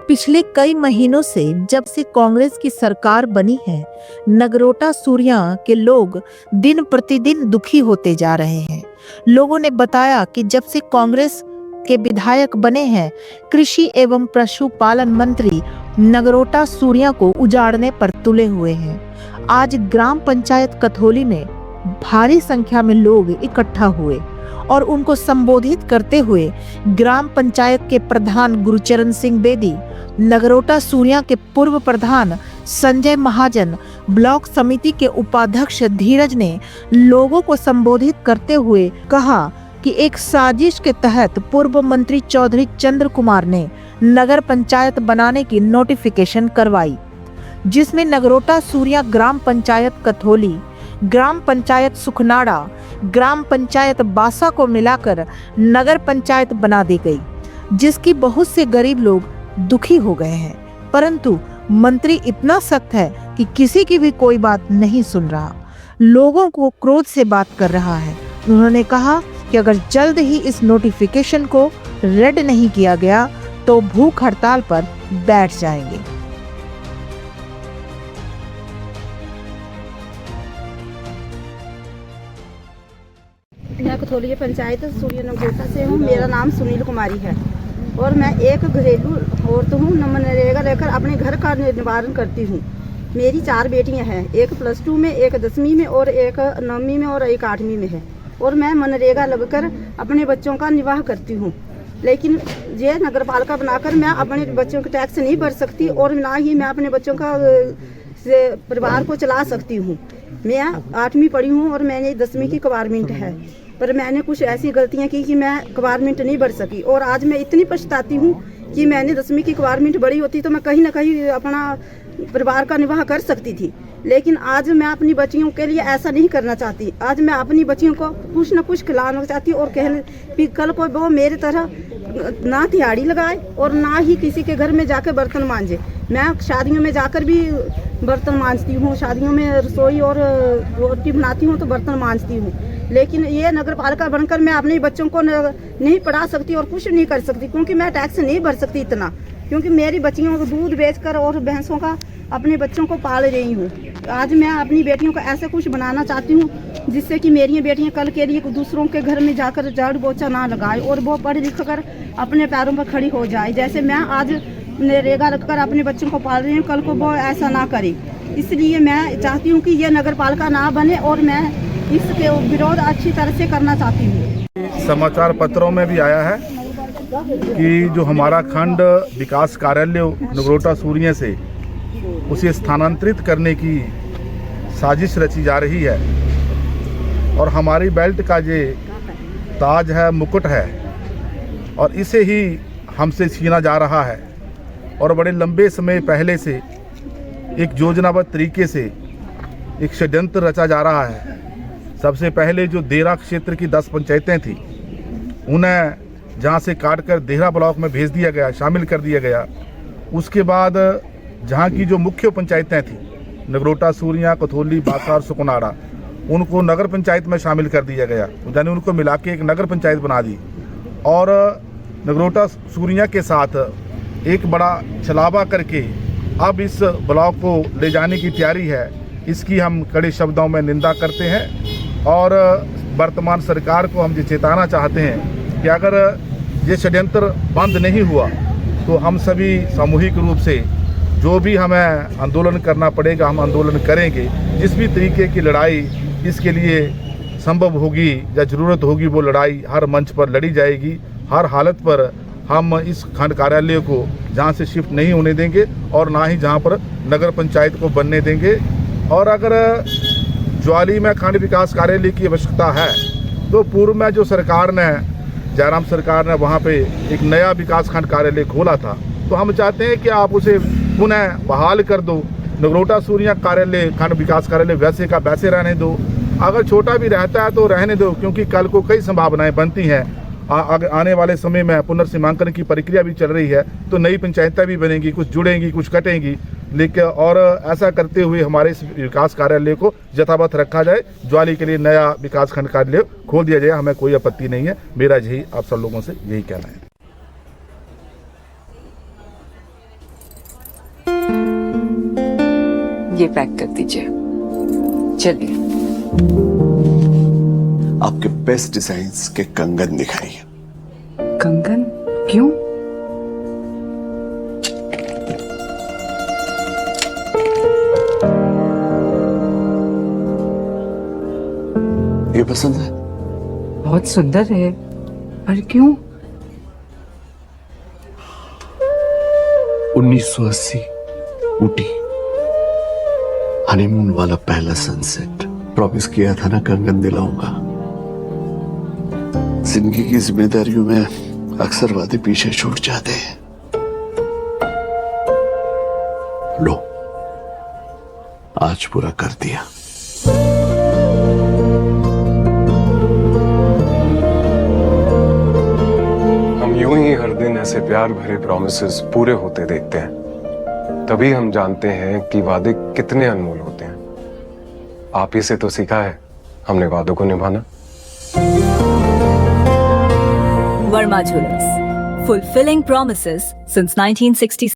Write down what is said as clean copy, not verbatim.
पिछले कई महीनों से जब से कांग्रेस की सरकार बनी है, नगरोटा सूरिया के लोग दिन प्रतिदिन दुखी होते जा रहे हैं। लोगों ने बताया कि जब से कांग्रेस के विधायक बने हैं, कृषि एवं पशुपालन मंत्री नगरोटा सूरिया को उजाड़ने पर तुले हुए हैं। आज ग्राम पंचायत कथोली में भारी संख्या में लोग इकट्ठा हुए और उनको संबोधित करते हुए ग्राम पंचायत के प्रधान गुरुचरण सिंह बेदी, नगरोटा सूरिया के पूर्व प्रधान संजय महाजन, ब्लॉक समिति के उपाध्यक्ष धीरज ने लोगों को संबोधित करते हुए कहा कि एक साजिश के तहत पूर्व मंत्री चौधरी चंद्र कुमार ने नगर पंचायत बनाने की नोटिफिकेशन करवाई, जिसमें नगरोटा सूरिया ग्राम पंचायत कथोली, ग्राम पंचायत सुखनाड़ा, ग्राम पंचायत बासा को मिलाकर नगर पंचायत बना दी गई, जिसकी बहुत से गरीब लोग दुखी हो गए हैं। परंतु मंत्री इतना सख्त है कि किसी की भी कोई बात नहीं सुन रहा, लोगों को क्रोध से बात कर रहा है। उन्होंने कहा कि अगर जल्द ही इस नोटिफिकेशन को रद्द नहीं किया गया तो भूख हड़ताल पर बैठ जाएंगे। मैं कथोली पंचायत सूर्य नगरोटा से हूँ। मेरा नाम सुनील कुमारी है और मैं एक घरेलू औरत हूँ। मनरेगा लेकर अपने घर का निवारण करती हूँ। मेरी 4 बेटियाँ हैं, एक +2 में, एक 10वीं में और एक 9वीं में और एक 8वीं में है। और मैं मनरेगा लगकर अपने बच्चों का निवाह करती हूँ। लेकिन ये नगरपालिका बनाकर मैं अपने बच्चों के टैक्स नहीं भर सकती और ना ही मैं अपने बच्चों का परिवार को चला सकती हूँ। मैं 8वीं पढ़ी हूँ और मैंने 10वीं की गवर्नमेंट है, पर मैंने कुछ ऐसी गलतियाँ की कि मैं गवर्नमेंट नहीं भर सकी। और आज मैं इतनी पछताती हूँ कि मैंने 10वीं की गवर्नमेंट भरी होती तो मैं कहीं ना कहीं अपना परिवार का निर्वाह कर सकती थी। लेकिन आज मैं अपनी बच्चियों के लिए ऐसा नहीं करना चाहती। आज मैं अपनी बच्चियों को कुछ न कुछ खिलाना चाहती और कि कल को वो मेरे तरह ना दिहाड़ी लगाए और ना ही किसी के घर में जाकर बर्तन मांजे। मैं शादियों में जाकर भी बर्तन मांजती हूँ, शादियों में रसोई और रोटी बनाती हूँ तो बर्तन मांजती हूँ। लेकिन ये नगर पालिका बनकर मैं अपने बच्चों को नहीं पढ़ा सकती और कुछ नहीं कर सकती, क्योंकि मैं टैक्स नहीं भर सकती इतना, क्योंकि मेरी बच्चियों को दूध बेचकर और भैंसों का अपने बच्चों को पाल रही हूँ। आज मैं अपनी बेटियों को ऐसा कुछ बनाना चाहती हूँ जिससे कि मेरी बेटियाँ कल के लिए दूसरों के घर में जाकर झाड़ू पोछा ना लगाए और वो पढ़ लिख कर अपने पैरों पर खड़ी हो जाए। जैसे मैं आज नरेगा रखकर अपने बच्चों को पाल रही हूँ, कल को वो ऐसा ना करे। इसलिए मैं चाहती हूँ कि ये नगर पालिका ना बने और मैं इसके विरोध अच्छी तरह से करना चाहती हूँ। समाचार पत्रों में भी आया है कि जो हमारा खंड विकास कार्यालय नगरोटा सूरिया से उसे स्थानांतरित करने की साजिश रची जा रही है और हमारी बेल्ट का ये ताज है, मुकुट है और इसे ही हमसे छीना जा रहा है। और बड़े लंबे समय पहले से एक योजनाबद्ध तरीके से एक षड्यंत्र रचा जा रहा है। सबसे पहले जो देहरा क्षेत्र की 10 पंचायतें थी, उन्हें जहां से काटकर देहरा ब्लॉक में भेज दिया गया, शामिल कर दिया गया। उसके बाद जहां की जो मुख्य पंचायतें थी, नगरोटा सूरिया, कथोली, बासा और सुखनाड़ा, उनको नगर पंचायत में शामिल कर दिया गया, यानी उनको मिला के एक नगर पंचायत बना दी। और नगरोटा सूरिया के साथ एक बड़ा छलावा करके अब इस ब्लॉक को ले जाने की तैयारी है। इसकी हम कड़े शब्दों में निंदा करते हैं और वर्तमान सरकार को हम ये चेताना चाहते हैं कि अगर ये षड्यंत्र बंद नहीं हुआ तो हम सभी सामूहिक रूप से जो भी हमें आंदोलन करना पड़ेगा, हम आंदोलन करेंगे। जिस भी तरीके की लड़ाई इसके लिए संभव होगी या ज़रूरत होगी, वो लड़ाई हर मंच पर लड़ी जाएगी। हर हालत पर हम इस खंड कार्यालय को जहां से शिफ्ट नहीं होने देंगे और ना ही जहां पर नगर पंचायत को बनने देंगे। और अगर ज्वाली में खंड विकास कार्यालय की आवश्यकता है तो पूर्व में जो सरकार ने, जयराम सरकार ने वहाँ पे एक नया विकास खंड कार्यालय खोला था, तो हम चाहते हैं कि आप उसे पुनः बहाल कर दो। नगरोटा सूरिया कार्यालय, खंड विकास कार्यालय वैसे का वैसे रहने दो। अगर छोटा भी रहता है तो रहने दो, क्योंकि कल को कई संभावनाएं बनती हैं। आने वाले समय में पुनर्सीमांकन की प्रक्रिया भी चल रही है, तो नई पंचायतें भी बनेंगी, कुछ जुड़ेंगी, कुछ कटेंगी। लेकिन और ऐसा करते हुए हमारे इस विकास कार्यालय को यथावत रखा जाए, ज्वाली के लिए नया विकास खंड कार्यालय खोल दिया जाए, हमें कोई आपत्ति नहीं है। मेरा यही आप सब लोगों से यही कहना है। ये पैक कर दीजिए। चलिए। आपके बेस्ट डिजाइन्स के कंगन दिखाइए। कंगन? क्यों? ये पसंद है? बहुत सुंदर है, पर क्यों? 1980 ऊटी, हनीमून वाला पहला सनसेट। प्रॉमिस किया था ना कंगन दिलाऊंगा। जिंदगी की जिम्मेदारियों में अक्सर वादे पीछे छूट जाते हैं। लो, आज पूरा कर दिया। हम यूं ही हर दिन ऐसे प्यार भरे प्रॉमिसेस पूरे होते देखते हैं, तभी हम जानते हैं कि वादे कितने अनमोल होते हैं। आप ही से तो सीखा है हमने वादों को निभाना। Verma Jewelers, fulfilling promises since 1960.